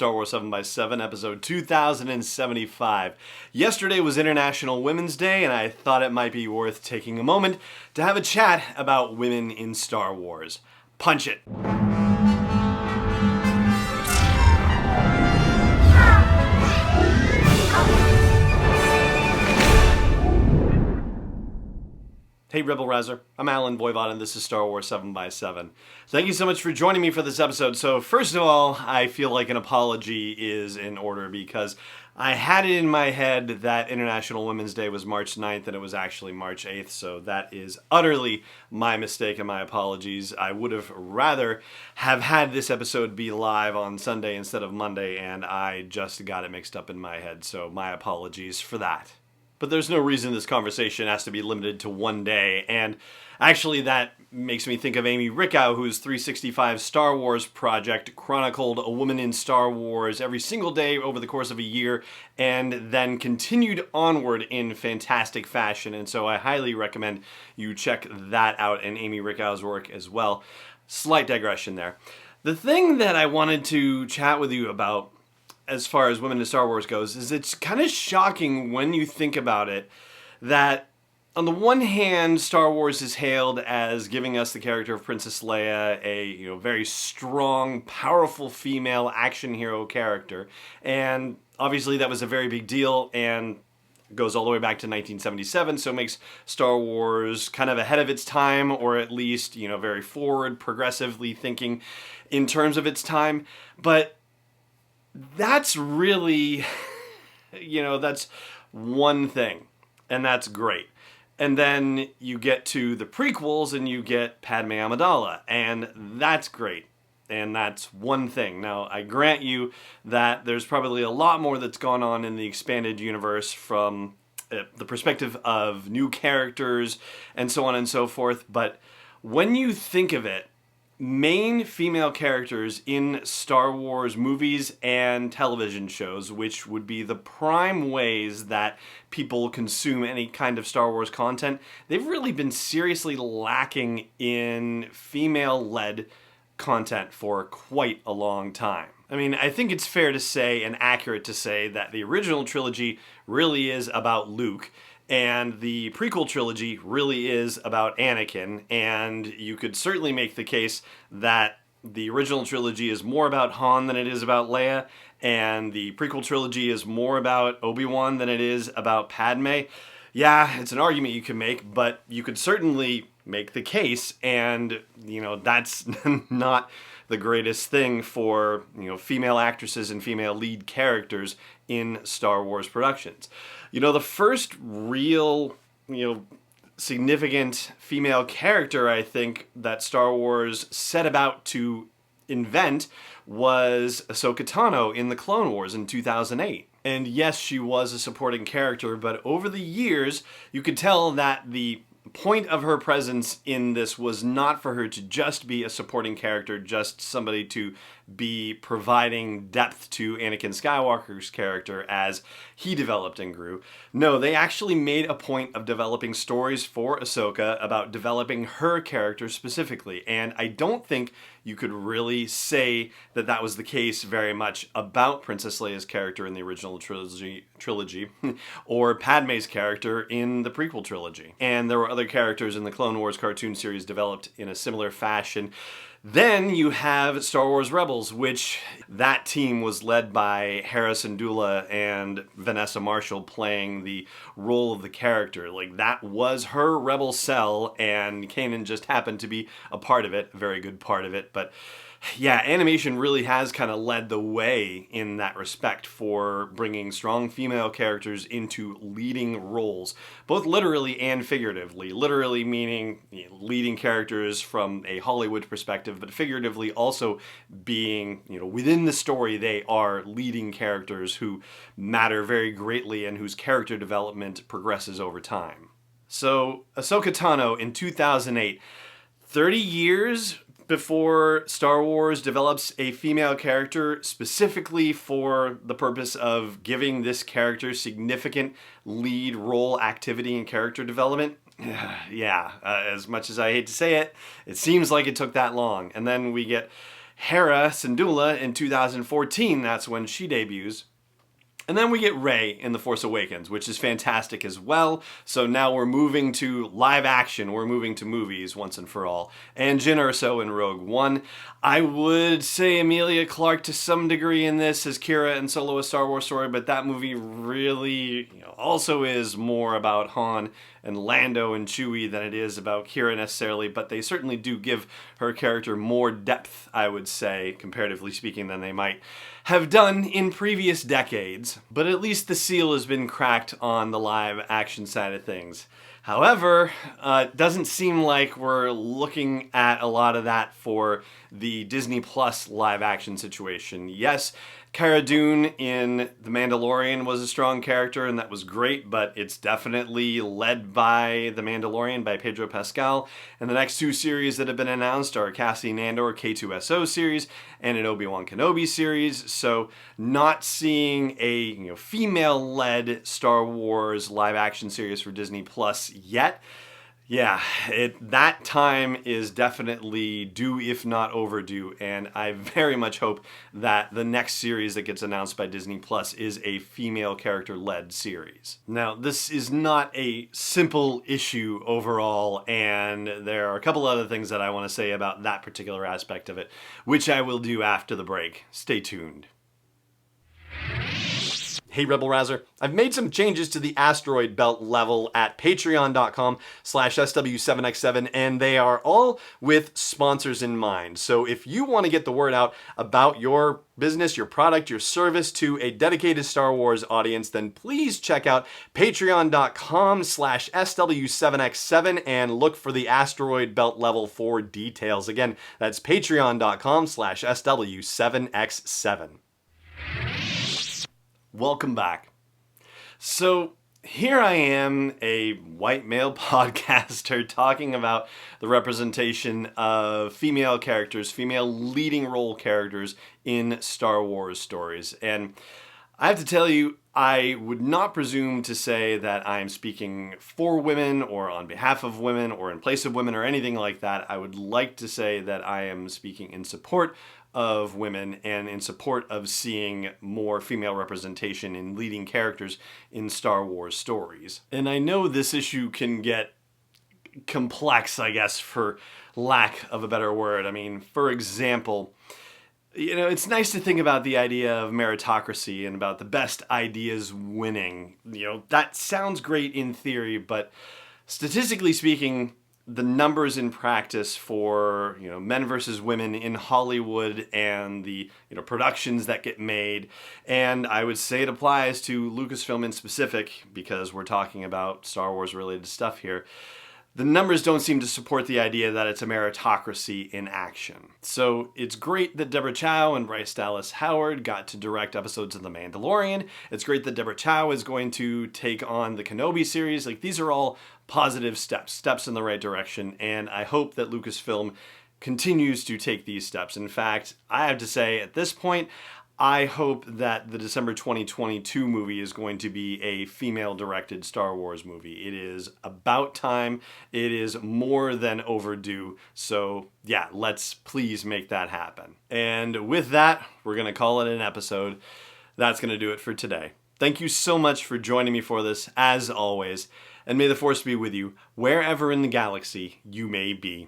Star Wars 7x7, episode 2075. Yesterday was International Women's Day, and I thought it might be worth taking a moment to have a chat about women in Star Wars. Punch it! Hey Rebel Rouser, I'm Alan Voivod and this is Star Wars 7x7. Thank you so much for joining me for this episode. So first of all, I feel like an apology is in order because I had it in my head that International Women's Day was March 9th and it was actually March 8th, so that is utterly my mistake and my apologies. I would have rather have had this episode be live on Sunday instead of Monday, and I just got it mixed up in my head, so my apologies for that. But there's no reason this conversation has to be limited to one day, and actually that makes me think of Amy Rickow, whose 365 Star Wars project chronicled a woman in Star Wars every single day over the course of a year, and then continued onward in fantastic fashion, and so I highly recommend you check that out and Amy Rickow's work as well. Slight digression there. The thing that I wanted to chat with you about as far as women in Star Wars goes, is it's kind of shocking when you think about it that on the one hand, Star Wars is hailed as giving us the character of Princess Leia, a very strong, powerful female action hero character, and obviously that was a very big deal and goes all the way back to 1977, so makes Star Wars kind of ahead of its time, or at least very forward, progressively thinking in terms of its time, but that's really, that's one thing, and that's great. And then you get to the prequels and you get Padme Amidala, and that's great. And that's one thing. Now, I grant you that there's probably a lot more that's gone on in the expanded universe from the perspective of new characters and so on and so forth, but when you think of it, main female characters in Star Wars movies and television shows, which would be the prime ways that people consume any kind of Star Wars content, they've really been seriously lacking in female-led content for quite a long time. I mean, I think it's fair to say and accurate to say that the original trilogy really is about Luke, and the prequel trilogy really is about Anakin, and you could certainly make the case that the original trilogy is more about Han than it is about Leia, and the prequel trilogy is more about Obi-Wan than it is about Padme. Yeah, it's an argument you can make, but you could certainly make the case, and, that's not the greatest thing for, female actresses and female lead characters in Star Wars productions. The first real, significant female character, I think, that Star Wars set about to invent was Ahsoka Tano in the Clone Wars in 2008. And yes, she was a supporting character, but over the years, you could tell that the point of her presence in this was not for her to just be a supporting character, just somebody to be providing depth to Anakin Skywalker's character as he developed and grew. No, they actually made a point of developing stories for Ahsoka about developing her character specifically, and I don't think you could really say that that was the case very much about Princess Leia's character in the original trilogy or Padme's character in the prequel trilogy. And there were other characters in the Clone Wars cartoon series developed in a similar fashion. Then you have Star Wars Rebels, which that team was led by Harrison Dula and Vanessa Marshall playing the role of the character. Like, that was her rebel cell, and Kanan just happened to be a part of it, a very good part of it, but yeah, animation really has kind of led the way in that respect for bringing strong female characters into leading roles, both literally and figuratively. Literally meaning leading characters from a Hollywood perspective, but figuratively also being, within the story they are leading characters who matter very greatly and whose character development progresses over time. So, Ahsoka Tano in 2008, 30 years before Star Wars develops a female character specifically for the purpose of giving this character significant lead role activity and character development. As much as I hate to say it, it seems like it took that long. And then we get Hera Syndulla in 2014, that's when she debuts. And then we get Rey in The Force Awakens, which is fantastic as well. So now we're moving to live action. We're moving to movies once and for all. And Jyn Erso in Rogue One. I would say Emilia Clarke to some degree in this as Kira in Solo: A Star Wars Story, but that movie really also is more about Han and Lando and Chewie than it is about Kira necessarily, but they certainly do give her character more depth, I would say, comparatively speaking, than they might have done in previous decades. But at least the seal has been cracked on the live action side of things. However, it doesn't seem like we're looking at a lot of that for the Disney Plus live action situation. Yes, Cara Dune in The Mandalorian was a strong character, and that was great, but it's definitely led by The Mandalorian, by Pedro Pascal. And the next two series that have been announced are Cassian Andor K2SO series and an Obi-Wan Kenobi series. So not seeing a female-led Star Wars live action series for Disney Plus yet. Yeah, that time is definitely due, if not overdue, and I very much hope that the next series that gets announced by Disney Plus is a female character-led series. Now, this is not a simple issue overall, and there are a couple other things that I want to say about that particular aspect of it, which I will do after the break. Stay tuned. Hey Rebel Rouser, I've made some changes to the asteroid belt level at patreon.com/SW7X7, and they are all with sponsors in mind. So if you want to get the word out about your business, your product, your service to a dedicated Star Wars audience, then please check out patreon.com/SW7X7 and look for the asteroid belt level for details. Again, that's patreon.com/SW7X7. Welcome back. So here I am, a white male podcaster, talking about the representation of female characters, female leading role characters in Star Wars stories. And I have to tell you, I would not presume to say that I am speaking for women or on behalf of women or in place of women or anything like that. I would like to say that I am speaking in support of women and in support of seeing more female representation in leading characters in Star Wars stories. And I know this issue can get complex, I guess, for lack of a better word. I mean, for example, it's nice to think about the idea of meritocracy and about the best ideas winning. That sounds great in theory, but statistically speaking, the numbers in practice for men versus women in Hollywood and the productions that get made, and I would say it applies to Lucasfilm in specific because we're talking about Star Wars related stuff here. The numbers don't seem to support the idea that it's a meritocracy in action. So it's great that Deborah Chow and Bryce Dallas Howard got to direct episodes of The Mandalorian. It's great that Deborah Chow is going to take on the Kenobi series. These are all positive steps in the right direction, and I hope that Lucasfilm continues to take these steps. In fact, I have to say, at this point, I hope that the December 2022 movie is going to be a female-directed Star Wars movie. It is about time. It is more than overdue. So yeah, let's please make that happen. And with that, we're going to call it an episode. That's going to do it for today. Thank you so much for joining me for this, as always. And may the Force be with you, wherever in the galaxy you may be.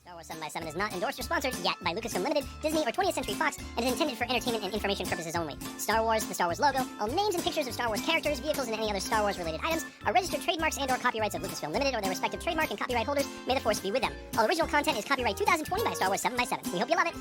Star Wars 7x7 is not endorsed or sponsored yet by Lucasfilm Limited, Disney, or 20th Century Fox, and is intended for entertainment and information purposes only. Star Wars, the Star Wars logo, all names and pictures of Star Wars characters, vehicles, and any other Star Wars-related items are registered trademarks and/or copyrights of Lucasfilm Limited or their respective trademark and copyright holders. May the Force be with them. All original content is copyright 2020 by Star Wars 7x7. We hope you love it.